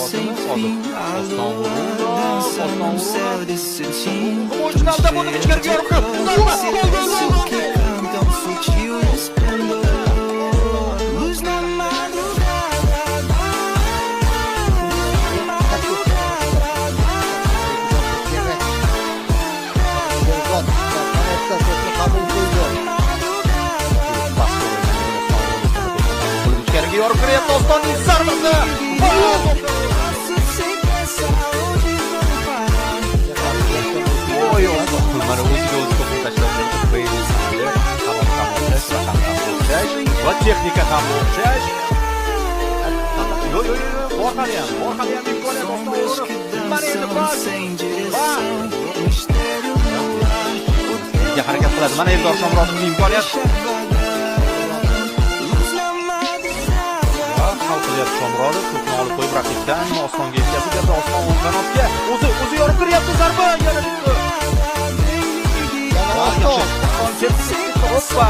hayotimiz hozir Oston o'yinchilarda bo'ldi, ichkariga yorib yorib kiryapti Ostonning zarbasi. Mana o'ziga o'zi to'pni tashlab va texnika ham o'xshash. Yo'q, bor hali ham imkoniyat Oston. Mana endi pas. Harakat qiladi. Mana Eldor Shomurodovning imkoniyat. Shomurodov to'pni olib qo'yib raqibdan Ostonga yetkazib berdi. Oston o'ng qanotga o'zi yorib kiryapti, zarba yana chiqdi. Hoppa!